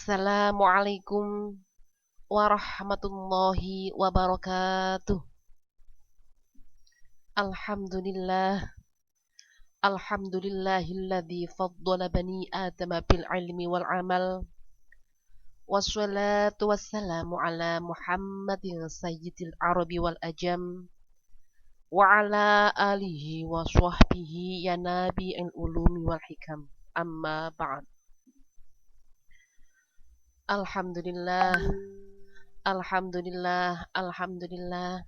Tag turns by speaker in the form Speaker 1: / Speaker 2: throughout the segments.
Speaker 1: Assalamualaikum warahmatullahi wabarakatuh. Alhamdulillah. Alhamdulillahilladzi faddala bani adama bil ilmi wal amal. Wassalatu wassalamu ala Muhammadin sayyidil arabi wal ajam. Wa ala alihi wa sahbihi ya nabi'il ulumi wal hikam. Amma ba'd. Alhamdulillah. Alhamdulillah, alhamdulillah.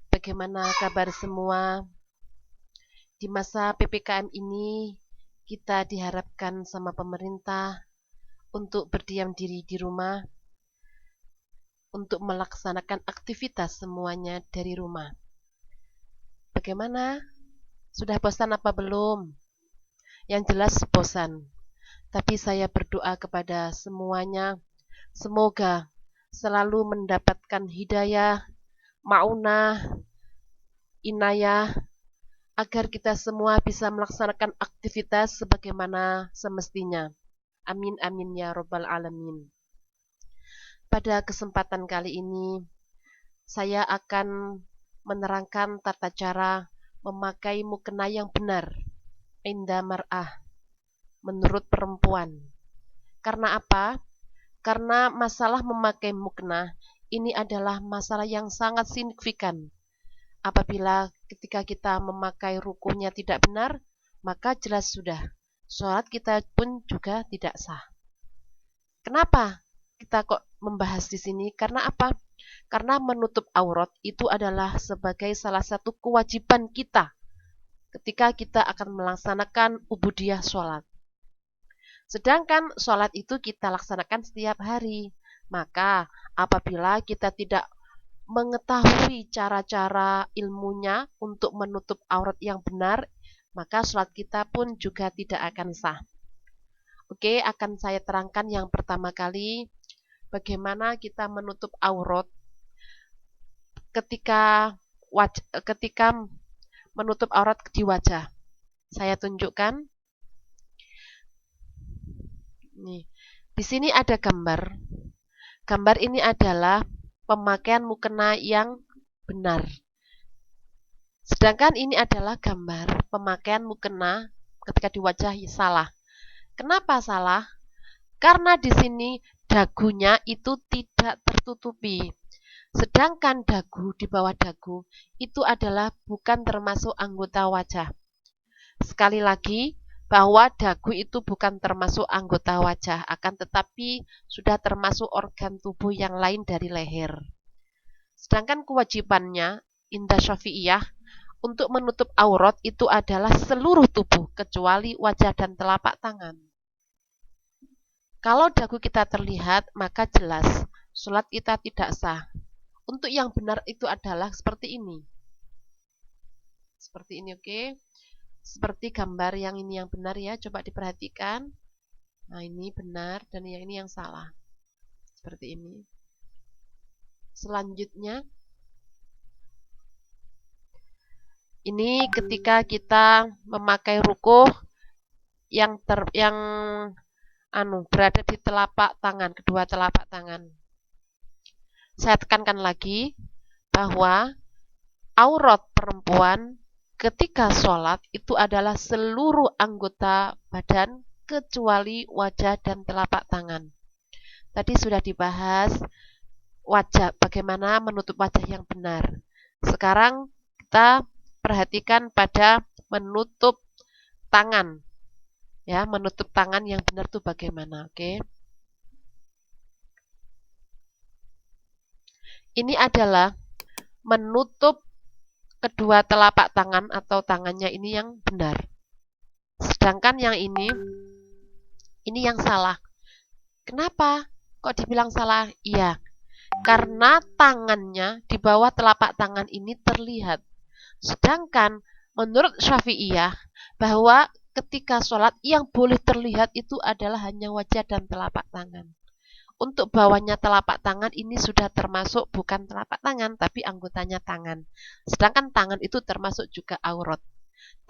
Speaker 1: Bagaimana kabar semua? Di masa PPKM ini, kita diharapkan sama pemerintah untuk berdiam diri di rumah, untuk melaksanakan aktivitas semuanya dari rumah. Bagaimana? Sudah bosan apa belum? Yang jelas bosan. Tapi saya berdoa kepada semuanya, semoga selalu mendapatkan hidayah, ma'unah, inayah, agar kita semua bisa melaksanakan aktivitas sebagaimana semestinya. Amin amin ya rabbal alamin. Pada kesempatan kali ini, saya akan menerangkan tata cara memakai mukena yang benar inda mar'ah, menurut perempuan. Karena apa? Karena masalah memakai mukena ini adalah masalah yang sangat signifikan. Apabila ketika kita memakai rukuhnya tidak benar, maka jelas sudah, sholat kita pun juga tidak sah. Kenapa kita kok membahas di sini? Karena apa? Karena menutup aurat itu adalah sebagai salah satu kewajiban kita ketika kita akan melaksanakan ubudiyah sholat. Sedangkan sholat itu kita laksanakan setiap hari. Maka apabila kita tidak mengetahui cara-cara ilmunya untuk menutup aurat yang benar, maka sholat kita pun juga tidak akan sah. Oke, akan saya terangkan yang pertama kali bagaimana kita menutup aurat ketika menutup aurat di wajah. Saya tunjukkan. Nih, di sini ada gambar. Gambar ini adalah pemakaian mukena yang benar. Sedangkan ini adalah gambar pemakaian mukena ketika di wajah salah. Kenapa salah? Karena di sini dagunya itu tidak tertutupi. Sedangkan dagu di bawah dagu itu adalah bukan termasuk anggota wajah. Sekali lagi, bahwa dagu itu bukan termasuk anggota wajah, akan tetapi sudah termasuk organ tubuh yang lain dari leher. Sedangkan kewajibannya, indah Syafi'iyah, untuk menutup aurat itu adalah seluruh tubuh, kecuali wajah dan telapak tangan. Kalau dagu kita terlihat, maka jelas, sholat kita tidak sah. Untuk yang benar itu adalah seperti ini. Seperti ini, oke? Seperti gambar yang ini yang benar ya, coba diperhatikan. Nah, ini benar dan yang ini yang salah. Seperti ini. Selanjutnya, ini ketika kita memakai rukuh yang berada di telapak tangan, kedua telapak tangan. Saya tekankan lagi bahwa aurat perempuan ketika sholat itu adalah seluruh anggota badan kecuali wajah dan telapak tangan. Tadi sudah dibahas wajah, bagaimana menutup wajah yang benar. Sekarang kita perhatikan pada menutup tangan. Ya, menutup tangan yang benar itu bagaimana, oke? Ini adalah menutup kedua telapak tangan atau tangannya ini yang benar. Sedangkan yang ini yang salah. Kenapa? Kok dibilang salah? Iya, karena tangannya di bawah telapak tangan ini terlihat. Sedangkan menurut Syafi'iyah bahwa ketika sholat yang boleh terlihat itu adalah hanya wajah dan telapak tangan. Untuk bawahnya telapak tangan ini sudah termasuk bukan telapak tangan, tapi anggotanya tangan. Sedangkan tangan itu termasuk juga aurat.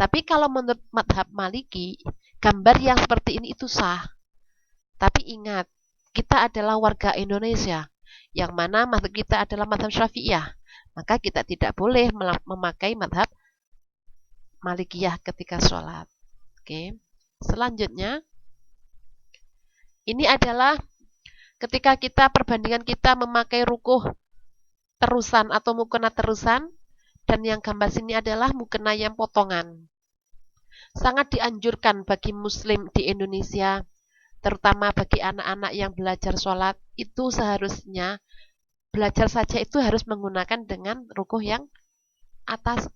Speaker 1: Tapi kalau menurut madhab Maliki, gambar yang seperti ini itu sah. Tapi ingat, kita adalah warga Indonesia, yang mana mazhab kita adalah mazhab Syafi'iyah. Maka kita tidak boleh memakai mazhab Malikiyah ketika sholat. Oke. Selanjutnya, ini adalah ketika kita perbandingan kita memakai rukuh terusan atau mukena terusan, dan yang gambar sini adalah mukena yang potongan. Sangat dianjurkan bagi muslim di Indonesia, terutama bagi anak-anak yang belajar sholat, itu seharusnya belajar saja itu harus menggunakan dengan rukuh yang atas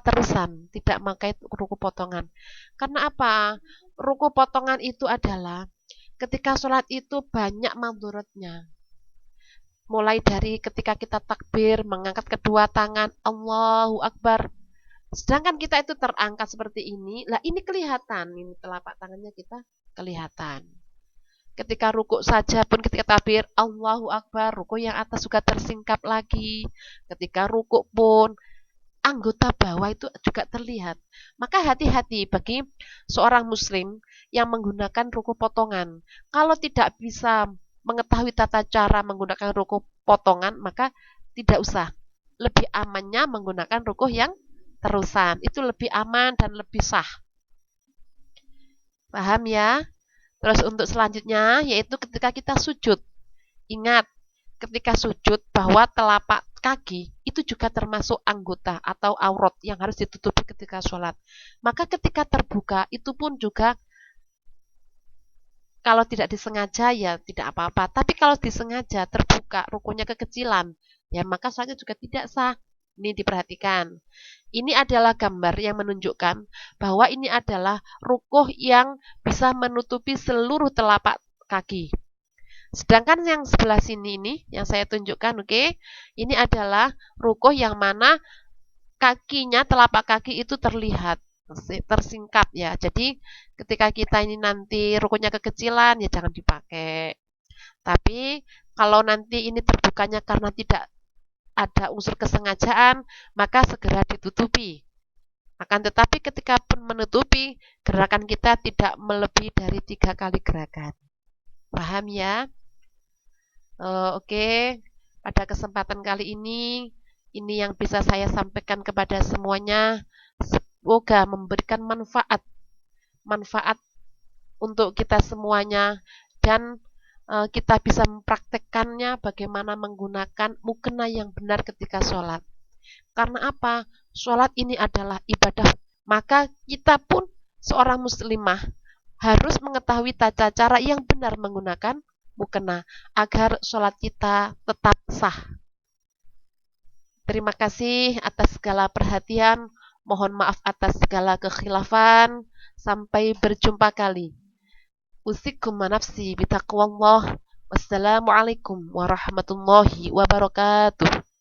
Speaker 1: terusan, tidak memakai rukuh potongan. Karena apa? Rukuh potongan itu adalah ketika sholat itu banyak mandorotnya. Mulai dari ketika kita takbir, mengangkat kedua tangan, Allahu Akbar. Sedangkan kita itu terangkat seperti ini, lah ini kelihatan, ini telapak tangannya kita kelihatan. Ketika rukuk saja pun ketika takbir, Allahu Akbar, rukuk yang atas juga tersingkap lagi. Ketika rukuk pun, anggota bawah itu juga terlihat. Maka hati-hati bagi seorang muslim yang menggunakan ruku potongan. Kalau tidak bisa mengetahui tata cara menggunakan ruku potongan, maka tidak usah. Lebih amannya menggunakan ruku yang terusan. Itu lebih aman dan lebih sah. Paham ya? Terus untuk selanjutnya yaitu ketika kita sujud. Ingat, ketika sujud bahwa telapak kaki itu juga termasuk anggota atau aurat yang harus ditutupi ketika sholat. Maka ketika terbuka itu pun juga kalau tidak disengaja ya tidak apa-apa. Tapi kalau disengaja terbuka rukunya kekecilan, ya maka sholatnya juga tidak sah. Ini diperhatikan. Ini adalah gambar yang menunjukkan bahwa ini adalah rukuh yang bisa menutupi seluruh telapak kaki. Sedangkan yang sebelah sini ini, yang saya tunjukkan, oke, ini adalah rukuh yang mana kakinya, telapak kaki itu terlihat, tersingkap ya. Jadi ketika kita ini nanti rukuhnya kekecilan, ya jangan dipakai. Tapi kalau nanti ini terbukanya karena tidak ada unsur kesengajaan, maka segera ditutupi. Akan tetapi ketika pun menutupi, gerakan kita tidak melebihi dari 3 kali gerakan. Paham ya? Oke, pada kesempatan kali ini yang bisa saya sampaikan kepada semuanya. Semoga memberikan manfaat untuk kita semuanya, dan kita bisa mempraktekkannya bagaimana menggunakan mukena yang benar ketika sholat. Karena apa? Sholat ini adalah ibadah, maka kita pun seorang muslimah harus mengetahui tata cara yang benar menggunakan mukena agar sholat kita tetap sah. Terima kasih atas segala perhatian. Mohon maaf atas segala kekhilafan. Sampai berjumpa kali. Usikum nafsi bitaqwallah. Wassalamualaikum warahmatullahi wabarakatuh.